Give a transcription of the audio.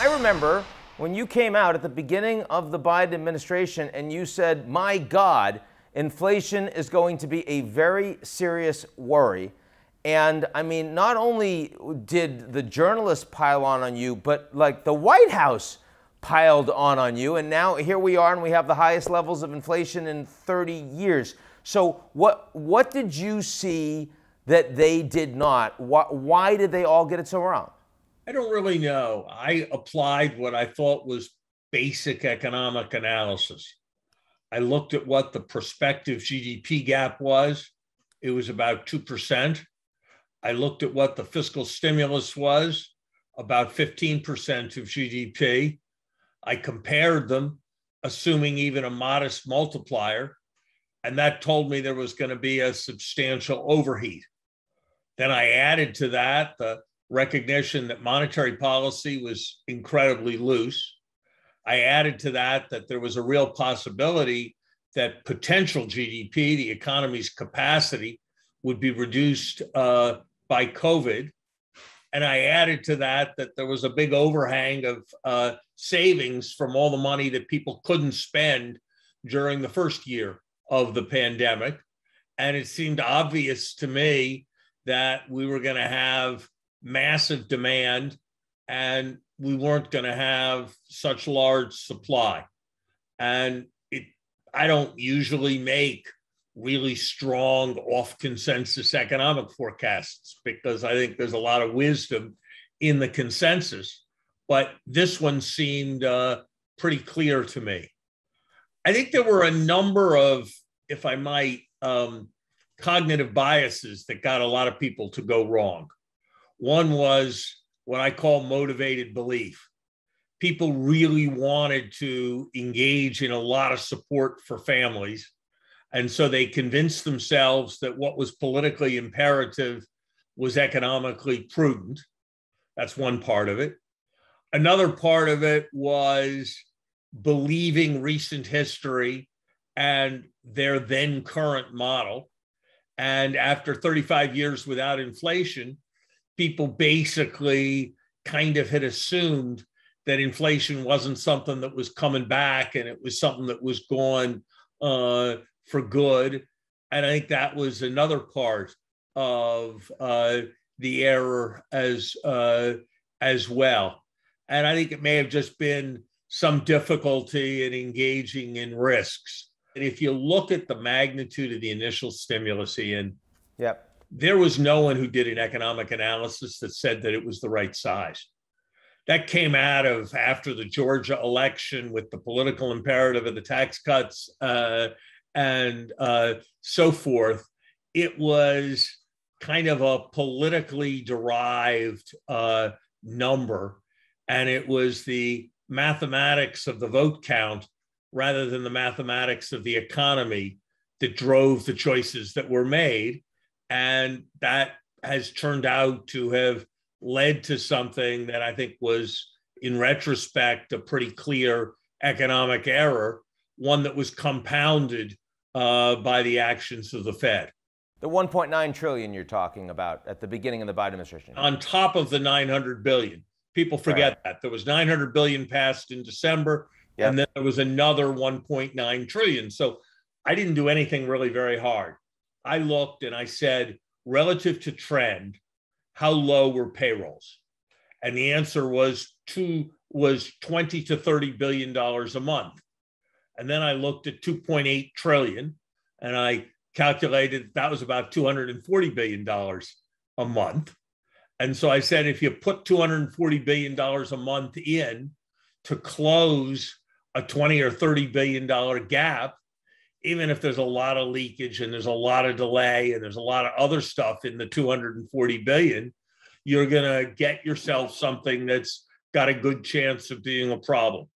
I remember when you came out at the beginning of the Biden administration and you said, my God, inflation is going to be a very serious worry. And I mean, not only did the journalists pile on you, but like the White House piled on you. And now here we are, and we have the highest levels of inflation in 30 years. So what did you see that they did not? Why did they all get it so wrong? I don't really know. I applied what I thought was basic economic analysis. I looked at what the prospective GDP gap was. It was about 2%. I looked at what the fiscal stimulus was, about 15% of GDP. I compared them, assuming even a modest multiplier, and that told me there was going to be a substantial overheat. Then I added to that the recognition that monetary policy was incredibly loose. I added to that there was a real possibility that potential GDP, the economy's capacity, would be reduced by COVID. And I added to that there was a big overhang of savings from all the money that people couldn't spend during the first year of the pandemic. And it seemed obvious to me that we were going to have massive demand and we weren't going to have such large supply. And I don't usually make really strong off consensus economic forecasts because I think there's a lot of wisdom in the consensus, but this one seemed pretty clear to me. I think there were a number of, if I might, cognitive biases that got a lot of people to go wrong. One was what I call motivated belief. People really wanted to engage in a lot of support for families. And so they convinced themselves that what was politically imperative was economically prudent. That's one part of it. Another part of it was believing recent history and their then current model. And after 35 years without inflation, people basically kind of had assumed that inflation wasn't something that was coming back and it was something that was gone for good. And I think that was another part of the error as well. And I think it may have just been some difficulty in engaging in risks. And if you look at the magnitude of the initial stimulus, Ian, yep, there was no one who did an economic analysis that said that it was the right size. That came out of after the Georgia election with the political imperative of the tax cuts and so forth. It was kind of a politically derived number, and it was the mathematics of the vote count rather than the mathematics of the economy that drove the choices that were made. And that has turned out to have led to something that I think was, in retrospect, a pretty clear economic error, one that was compounded by the actions of the Fed. The 1.9 trillion you're talking about at the beginning of the Biden administration. On top of the 900 billion. People forget that. There was 900 billion passed in December, and then there was another 1.9 trillion. So I didn't do anything really very hard. I looked and I said, relative to trend, how low were payrolls? And the answer was 20 to $30 billion a month. And then I looked at 2.8 trillion and I calculated that was about $240 billion a month. And so I said, if you put $240 billion a month in to close a $20 or $30 billion gap, even if there's a lot of leakage and there's a lot of delay and there's a lot of other stuff in the 240 billion, you're going to get yourself something that's got a good chance of being a problem.